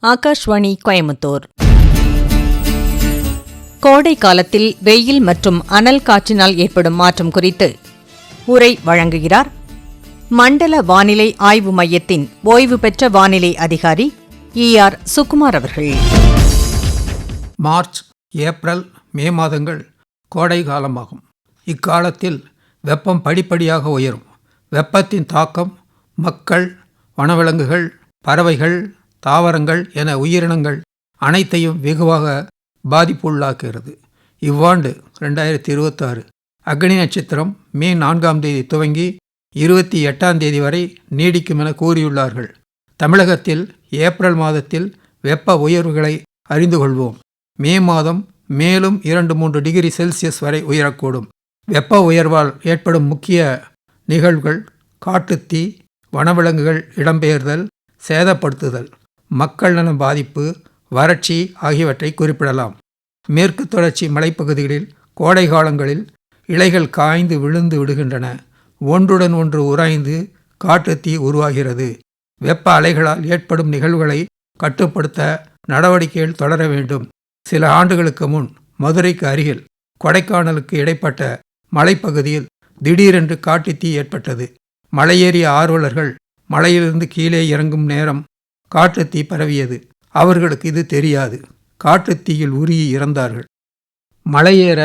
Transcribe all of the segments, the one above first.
ஆகாஷ்வாணி கோயமுத்தூர். கோடை காலத்தில் வெயில் மற்றும் அனல் காற்றினால் ஏற்படும் மாற்றம் குறித்து உரை வழங்குகிறார் மண்டல வானிலை ஆய்வு மையத்தின் ஓய்வு பெற்ற வானிலை அதிகாரி ER சுகுமார் அவர்கள். மார்ச், ஏப்ரல், மே மாதங்கள் கோடை காலமாகும். இக்காலத்தில் வெப்பம் படிப்படியாக உயரும். வெப்பத்தின் தாக்கம் மக்கள், வனவிலங்குகள், பறவைகள், தாவரங்கள் என உயிரினங்கள் அனைத்தையும் வெகுவாக பாதிப்புள்ளாக்குகிறது. இவ்வாண்டு 2026 அக்னி நட்சத்திரம் மே 4ஆம் தேதி துவங்கி 28ஆம் தேதி வரை நீடிக்கும் என கூறியுள்ளார்கள். தமிழகத்தில் ஏப்ரல் மாதத்தில் வெப்ப உயர்வுகளை அறிந்து கொள்வோம். மே மாதம் மேலும் 2-3 டிகிரி செல்சியஸ் வரை உயரக்கூடும். வெப்ப உயர்வால் ஏற்படும் முக்கிய நிகழ்வுகள் காட்டுத்தீ, வனவிலங்குகள் இடம்பெயர்தல், சேதப்படுத்துதல், மக்கள் நல பாதிப்பு, வறட்சி ஆகியவற்றை குறிப்பிடலாம். மேற்கு தொடர்ச்சி மலைப்பகுதிகளில் கோடை காலங்களில் இலைகள் காய்ந்து விழுந்து விடுகின்றன. ஒன்றுடன் ஒன்று உராய்ந்து காட்டுத்தீ உருவாகிறது. வெப்ப அலைகளால் ஏற்படும் நிகழ்வுகளை கட்டுப்படுத்த நடவடிக்கைகள் தொடர வேண்டும். சில ஆண்டுகளுக்கு முன் மதுரைக்கு அருகில் கொடைக்கானலுக்கு இடைப்பட்ட மலைப்பகுதியில் திடீரென்று காட்டுத்தீ ஏற்பட்டது. மலையேறிய ஆர்வலர்கள் மலையிலிருந்து கீழே இறங்கும் நேரம் காட்டுத்தீ பரவியது. அவர்களுக்கு இது தெரியாது. காட்டுத்தீயில் உருகி இறந்தார்கள். மலையேற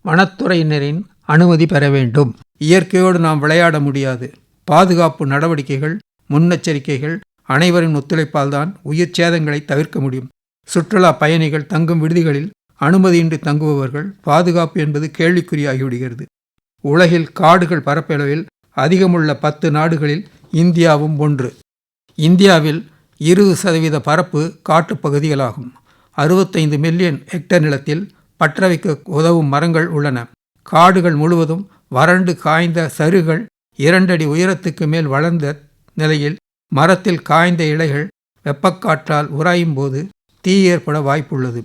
வனத்துறையினரின் அனுமதி பெற வேண்டும். இயற்கையோடு நாம் விளையாட முடியாது. பாதுகாப்பு நடவடிக்கைகள், முன்னெச்சரிக்கைகள் அனைவரின் ஒத்துழைப்பால் தான் உயிர் சேதங்களை தவிர்க்க முடியும். சுற்றுலா பயணிகள் தங்கும் விடுதிகளில் அனுமதியின்றி தங்குபவர்கள் பாதுகாப்பு என்பது கேள்விக்குறியாகிவிடுகிறது. உலகில் காடுகள் பரப்பளவில் அதிகமுள்ள 10 நாடுகளில் இந்தியாவும் ஒன்று. இந்தியாவில் 20% பரப்பு காட்டுப்பகுதிகளாகும். 65 மில்லியன் ஹெக்டேர் நிலத்தில் பற்ற வைக்க உதவும் மரங்கள் உள்ளன. காடுகள் முழுவதும் வறண்டு காய்ந்த சருகுகள் 2 அடி உயரத்துக்கு மேல் வளர்ந்த நிலையில் மரத்தில் காய்ந்த இலைகள் வெப்பக்காற்றால் உராயும் போது தீ ஏற்பட வாய்ப்புள்ளது.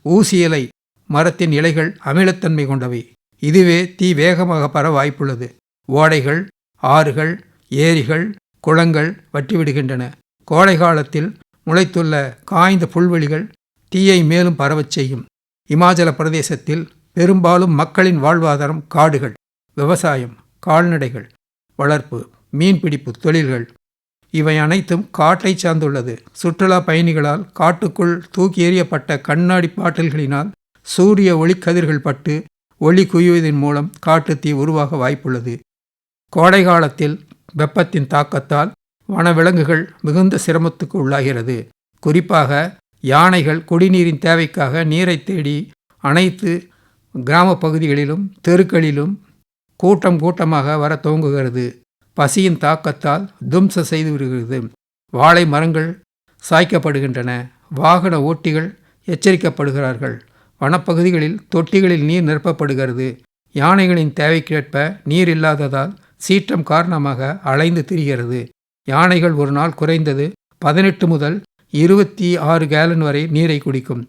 ஊசி இலை மரத்தின் இலைகள் அமிலத்தன்மை கொண்டவை. இதுவே தீ வேகமாக பரவ வாய்ப்புள்ளது. ஓடைகள், ஆறுகள், ஏரிகள், குளங்கள் வற்றிவிடுகின்றன. கோடை காலத்தில் முளைத்துள்ள காய்ந்த புல்வெளிகள் தீயை மேலும் பரவச் செய்யும். இமாச்சல பிரதேசத்தில் பெரும்பாலும் மக்களின் வாழ்வாதாரம் காடுகள், விவசாயம், கால்நடைகள் வளர்ப்பு, மீன்பிடிப்பு தொழில்கள் இவை அனைத்தும் காட்டை சார்ந்துள்ளது. சுற்றுலா பயணிகளால் காட்டுக்குள் தூக்கி எறியப்பட்ட கண்ணாடி பாட்டில்களினால் சூரிய ஒளிக்கதிர்கள் பட்டு ஒளி குவிவதன் மூலம் காட்டுத்தீ உருவாக வாய்ப்புள்ளது. கோடை காலத்தில் வெப்பத்தின் தாக்கத்தால் வனவிலங்குகள் மிகுந்த சிரமத்துக்கு உள்ளாகிறது. குறிப்பாக யானைகள் குடிநீரின் தேவைக்காக நீரை தேடி அனைத்து கிராம பகுதிகளிலும் தெருக்களிலும் கூட்டம் கூட்டமாக வர துவங்குகிறது. பசியின் தாக்கத்தால் தும்ச செய்து விடுகிறது. வாழை மரங்கள் சாய்க்கப்படுகின்றன. வாகன ஓட்டிகள் எச்சரிக்கப்படுகிறார்கள். வனப்பகுதிகளில் தொட்டிகளில் நீர் நிரப்பப்படுகிறது. யானைகளின் தேவைக்கேற்ப நீர் இல்லாததால் சீற்றம் காரணமாக அலைந்து திரிகிறது. யானைகள் ஒரு நாள் குறைந்தது 18 முதல் 26 கேலன் வரை நீரை குடிக்கும்.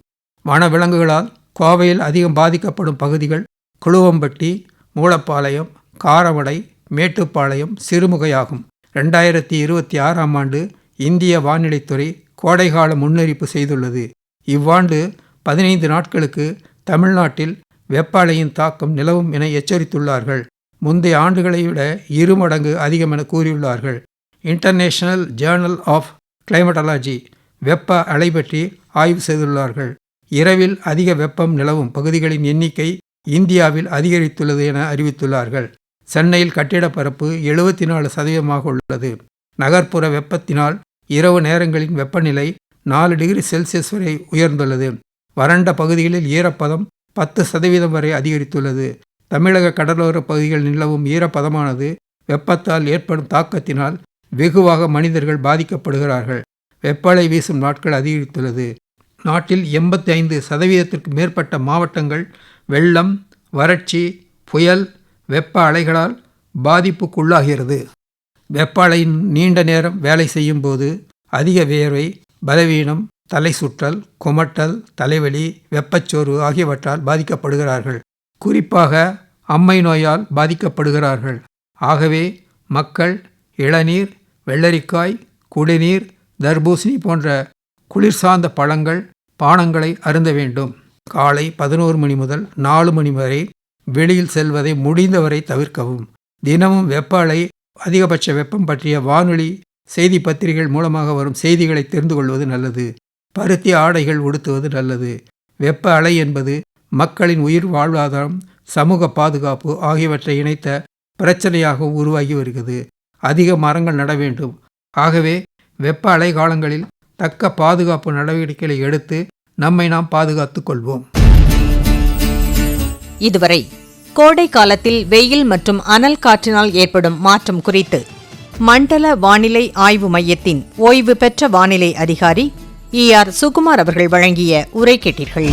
வனவிலங்குகளால் கோவையில் அதிகம் பாதிக்கப்படும் பகுதிகள் குளுவம்பட்டி, மூலப்பாளையம், காரமடை, மேட்டுப்பாளையம், சிறுமுகையாகும். 2026ஆம் ஆண்டு இந்திய வானிலைத்துறை கோடைகால முன்னறிப்பு செய்துள்ளது. இவ்வாண்டு 15 நாட்களுக்கு தமிழ்நாட்டில் வெப்ப அலையின் தாக்கம் நிலவும் என எச்சரித்துள்ளார்கள். முந்தைய ஆண்டுகளை விட 2 மடங்கு அதிகம் என கூறியுள்ளார்கள். இன்டர்நேஷனல் ஜேர்னல் ஆஃப் கிளைமட்டாலஜி வெப்ப அலை பற்றி ஆய்வு செய்துள்ளார்கள். இரவில் அதிக வெப்பம் நிலவும் பகுதிகளின் எண்ணிக்கை இந்தியாவில் அதிகரித்துள்ளது என அறிவித்துள்ளார்கள். சென்னையில் கட்டிட பரப்பு 74% உள்ளது. நகர்ப்புற வெப்பத்தினால் இரவு நேரங்களின் வெப்பநிலை 4 டிகிரி செல்சியஸ் வரை உயர்ந்துள்ளது. வறண்ட பகுதிகளில் ஈரப்பதம் 10% வரை அதிகரித்துள்ளது. தமிழக கடலோர பகுதிகளில் நிலவும் ஈரப்பதமானது வெப்பத்தால் ஏற்படும் தாக்கத்தினால் வெகுவாக மனிதர்கள் பாதிக்கப்படுகிறார்கள். வெப்பலை வீசும் நாட்கள் அதிகரித்துள்ளது. நாட்டில் 85% மேற்பட்ட மாவட்டங்கள் வெள்ளம், வறட்சி, புயல், வெப்ப அலைகளால் பாதிப்புக்குள்ளாகிறது. வெப்ப அலையின் நீண்ட நேரம் வேலை செய்யும் போது அதிக வேர்வை, பலவீனம், தலை சுற்றல், குமட்டல், தலைவலி, வெப்பச்சோர்வு ஆகியவற்றால் பாதிக்கப்படுகிறார்கள். குறிப்பாக அம்மை நோயால் பாதிக்கப்படுகிறார்கள். ஆகவே மக்கள் இளநீர், வெள்ளரிக்காய், குடிநீர், தர்பூசணி போன்ற குளிர் சார்ந்த பழங்கள், பானங்களை அருந்த வேண்டும். காலை 11 மணி முதல் 4 மணி வரை வெளியில் செல்வதை முடிந்தவரை தவிர்க்கவும். தினமும் வெப்ப அலை, அதிகபட்ச வெப்பம் பற்றிய வானொலி, செய்தி பத்திரிகைகள் மூலமாக வரும் செய்திகளை தெரிந்து கொள்வது நல்லது. பருத்தி ஆடைகள் உடுத்துவது நல்லது. வெப்ப அலை என்பது மக்களின் உயிர் வாழ்வாதாரம், சமூக பாதுகாப்பு ஆகியவற்றை இணைத்த பிரச்சனையாக உருவாகி வருகிறது. அதிக மரங்கள் நட வேண்டும். ஆகவே வெப்ப அலை காலங்களில் தக்க பாதுகாப்பு நடவடிக்கைகளை எடுத்து நம்மை நாம் பாதுகாத்துக் கொள்வோம். இதுவரை கோடை காலத்தில் வெயில் மற்றும் அனல் காற்றினால் ஏற்படும் மாற்றம் குறித்து மண்டல வானிலை ஆய்வு மையத்தின் ஓய்வு பெற்ற வானிலை அதிகாரி ER சுகுமார் அவர்கள் வழங்கிய உரை கேட்டீர்கள்.